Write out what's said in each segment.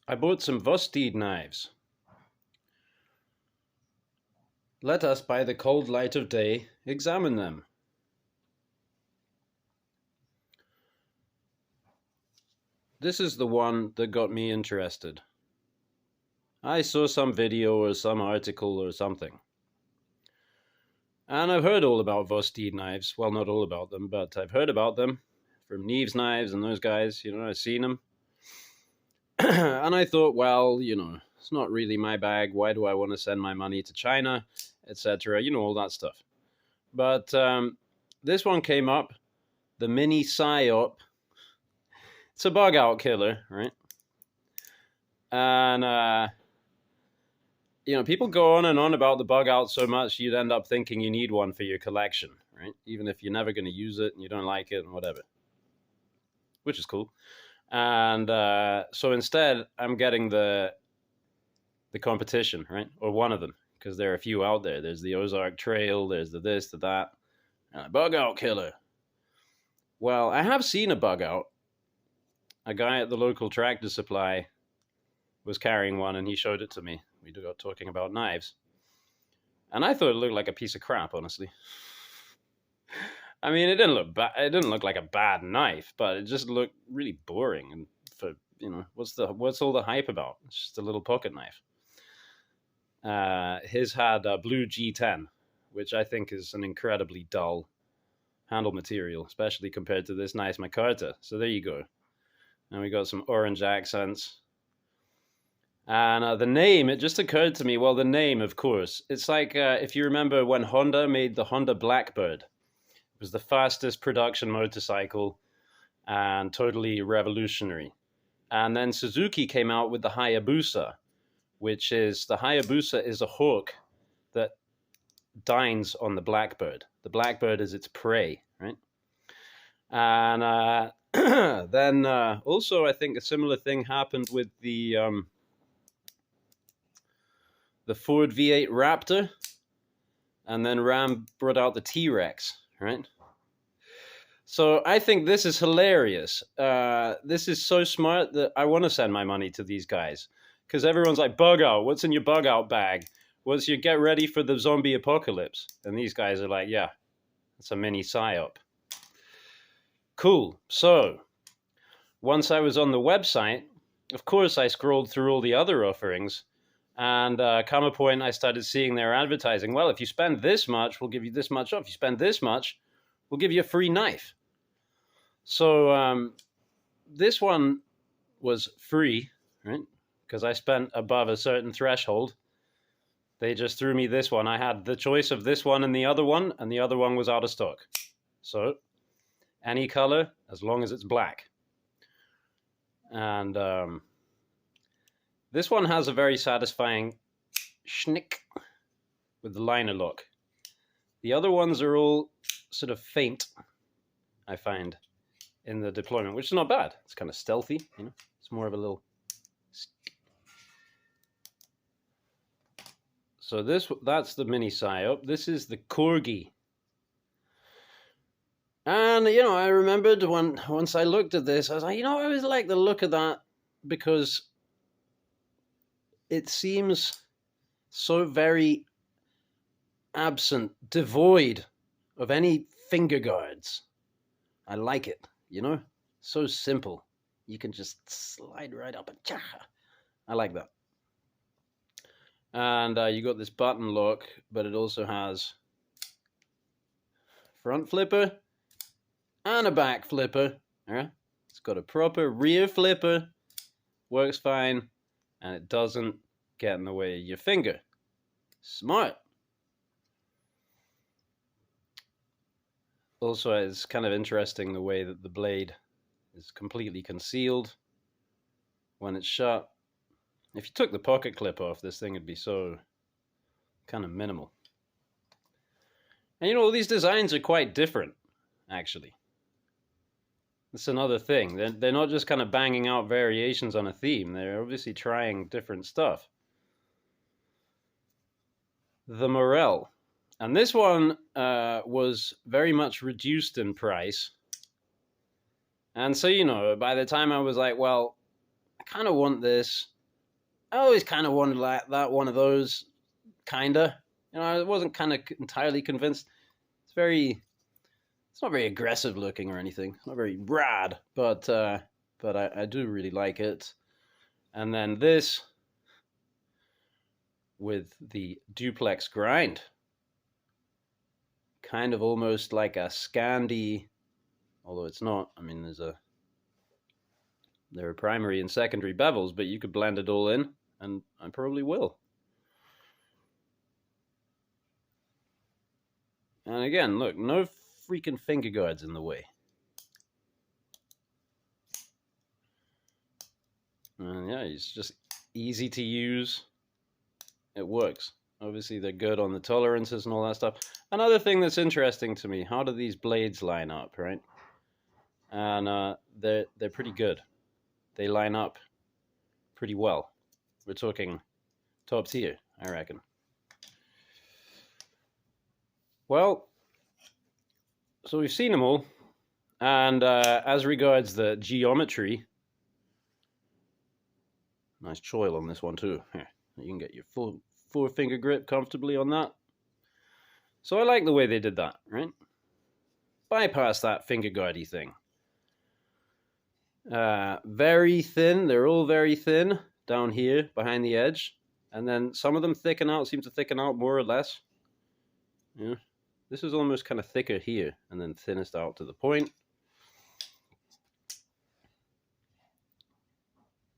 I bought some Vosteed knives. Let us, by the cold light of day, examine them. This is the one that got me interested. I saw some video or some article or something. And I've heard all about Vosteed knives. Well, not all about them, but I've heard about them from Neves Knives and those guys. I've seen them. And I thought, well, it's not really my bag. Why do I want to send my money to China, etc.? All that stuff. But this one came up, the mini Psyop. It's a bug out killer, right? And people go on and on about the bug out so much you'd end up thinking you need one for your collection, right? Even if you're never going to use it and you don't like it and whatever, which is cool. And so instead, I'm getting the competition, right? Or one of them, because there are a few out there. There's the Ozark Trail, there's the this, the that, and a bug out killer. Well, I have seen a bug out. A guy at the local tractor supply was carrying one, and he showed it to me. We got talking about knives. And I thought it looked like a piece of crap, honestly. I mean, it didn't look bad. It didn't look like a bad knife, but it just looked really boring. And for what's all the hype about? It's just a little pocket knife. His had a blue G10, which I think is an incredibly dull handle material, especially compared to this nice micarta. So there you go. And we got some orange accents. And the name, it just occurred to me, well, the name, of course. It's like, if you remember when Honda made the Honda Blackbird. It was the fastest production motorcycle and totally revolutionary. And then Suzuki came out with the Hayabusa, which is, the Hayabusa is a hawk that dines on the Blackbird. The Blackbird is its prey, right? And then also, I think a similar thing happened with the Ford V8 Raptor, and then Ram brought out the T-Rex, right? So I think this is hilarious. This is so smart that I want to send my money to these guys, because everyone's like, bug out, what's in your bug out bag? What's your get ready for the zombie apocalypse? And these guys are like, yeah, it's a mini Psyop. Cool. So once I was on the website, of course I scrolled through all the other offerings, and come a point I started seeing their advertising. Well, if you spend this much, we'll give you this much off. If you spend this much, we'll give you a free knife. So this one was free, right? Because I spent above a certain threshold. They just threw me this one. I had the choice of this one and the other one was out of stock. So any color, as long as it's black. And this one has a very satisfying schnick with the liner lock. The other ones are all sort of faint, I find, in the deployment, which is not bad. It's kind of stealthy, It's more of a little... So that's the mini Psyop. This is the Corgi. And, I remembered once I looked at this, I was like, I always like the look of that, because it seems so very absent, devoid of any finger guards. I like it, So simple. You can just slide right up and cha. I like that. And you got this button lock, but it also has front flipper and a back flipper. Yeah? It's got a proper rear flipper. Works fine. And it doesn't get in the way of your finger. Smart. Also, it's kind of interesting the way that the blade is completely concealed when it's shut. If you took the pocket clip off, this thing would be so kind of minimal. And all these designs are quite different, actually. That's another thing. They're not just kind of banging out variations on a theme. They're obviously trying different stuff. The Morel. And this one was very much reduced in price. And so, by the time I was like, well, I kind of want this. I always kind of wanted like that, one of those, kinda. You know, I wasn't kind of entirely convinced. It's not very aggressive looking or anything. It's not very rad, but I do really like it. And then this with the duplex grind, kind of almost like a Scandi, although it's not. I mean, there are primary and secondary bevels, but you could blend it all in, and I probably will. And again, look, no freaking finger guards in the way. And yeah, it's just easy to use. It works. Obviously, they're good on the tolerances and all that stuff. Another thing that's interesting to me, how do these blades line up, right? And they're pretty good. They line up pretty well. We're talking top tier, I reckon. Well, so we've seen them all. And as regards the geometry, nice choil on this one too. Here, you can get your full four-finger grip comfortably on that. So I like the way they did that, right? Bypass that finger guardy thing. Very thin. They're all very thin down here behind the edge. And then some of them seem to thicken out more or less. Yeah. This is almost kind of thicker here and then thinnest out to the point.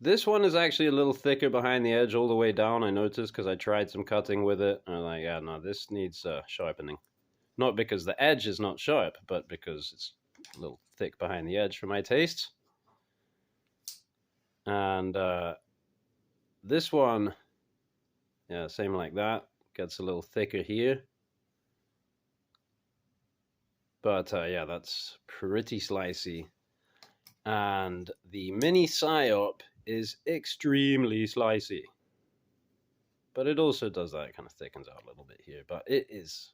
This one is actually a little thicker behind the edge all the way down, I noticed, because I tried some cutting with it. And I'm like, yeah, no, this needs sharpening. Not because the edge is not sharp, but because it's a little thick behind the edge for my taste. And this one, yeah, same like that. Gets a little thicker here. But yeah, that's pretty slicey. And the mini Psyop is extremely slicey. But it also does that, it kind of thickens out a little bit here. But it is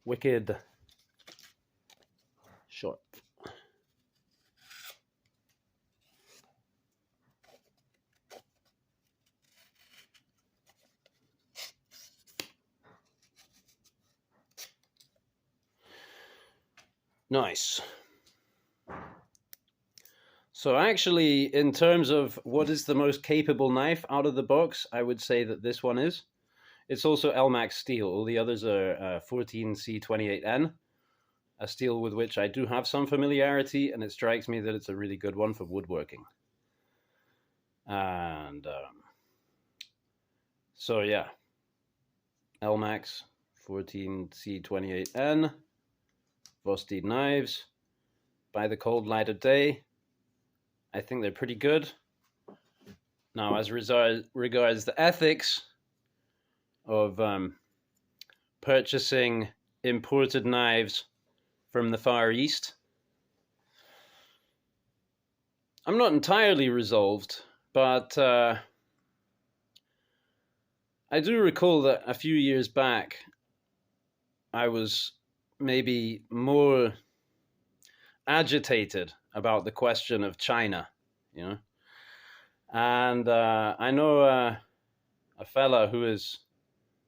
wicked sharp. Nice. So actually, in terms of what is the most capable knife out of the box, I would say that this one is. It's also LMAX steel. All the others are 14C28N, a steel with which I do have some familiarity, and it strikes me that it's a really good one for woodworking. And so yeah, LMAX 14C28N, Vosteed knives. By the cold light of day, I think they're pretty good. Now, as regards the ethics of purchasing imported knives from the Far East, I'm not entirely resolved, but I do recall that a few years back, I was maybe more agitated about the question of China, you know. And I know a fella who is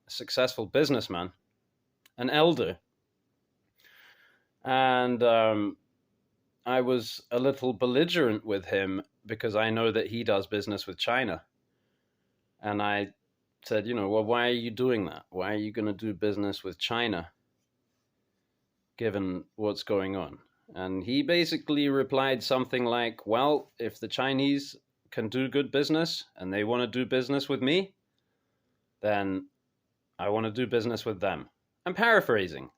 a successful businessman, an elder, and I was a little belligerent with him because I know that he does business with China. And I said, you know, well, why are you doing that? Why are you going to do business with China, given what's going on? And he basically replied something like, well, if the Chinese can do good business and they want to do business with me, then I want to do business with them. I'm paraphrasing.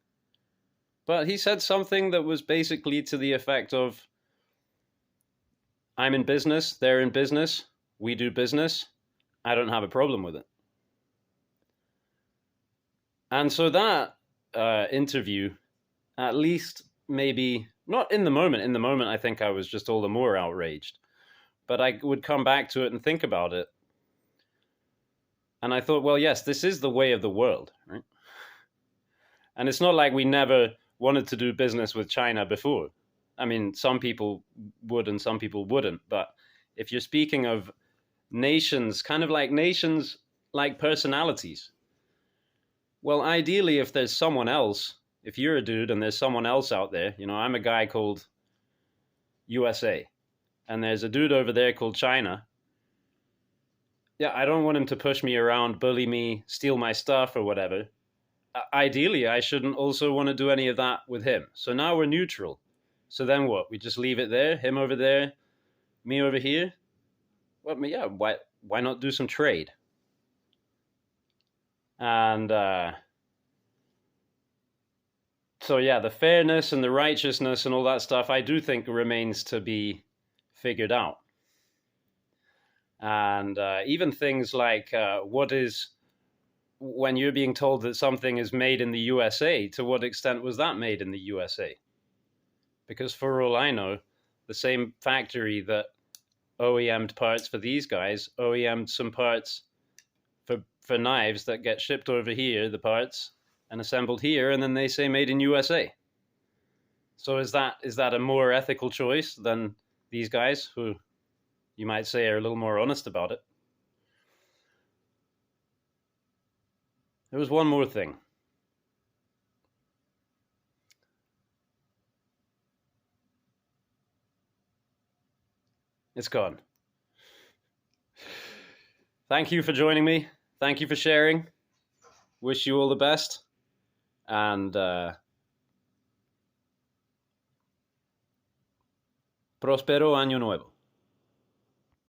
But he said something that was basically to the effect of, I'm in business, they're in business, we do business, I don't have a problem with it. And so that interview, at least maybe, not in the moment, I think I was just all the more outraged. But I would come back to it and think about it. And I thought, well, yes, this is the way of the world, right? And it's not like we never wanted to do business with China before. I mean, some people would and some people wouldn't. But if you're speaking of nations, kind of like nations like personalities. Well, ideally, if there's someone else, if you're a dude and there's someone else out there, I'm a guy called USA, and there's a dude over there called China. Yeah, I don't want him to push me around, bully me, steal my stuff or whatever. Ideally, I shouldn't also want to do any of that with him. So now we're neutral. So then what? We just leave it there, him over there, me over here? Well, yeah, why not do some trade? And so yeah, the fairness and the righteousness and all that stuff, I do think remains to be figured out. And even things like what is, when you're being told that something is made in the USA, to what extent was that made in the USA? Because for all I know, the same factory that OEM'd parts for these guys OEM'd some parts for knives that get shipped over here, the parts, and assembled here, and then they say made in USA. So is that a more ethical choice than these guys, who you might say are a little more honest about it? There was one more thing. It's gone. Thank you for joining me. Thank you for sharing. Wish you all the best. And Prospero Año Nuevo.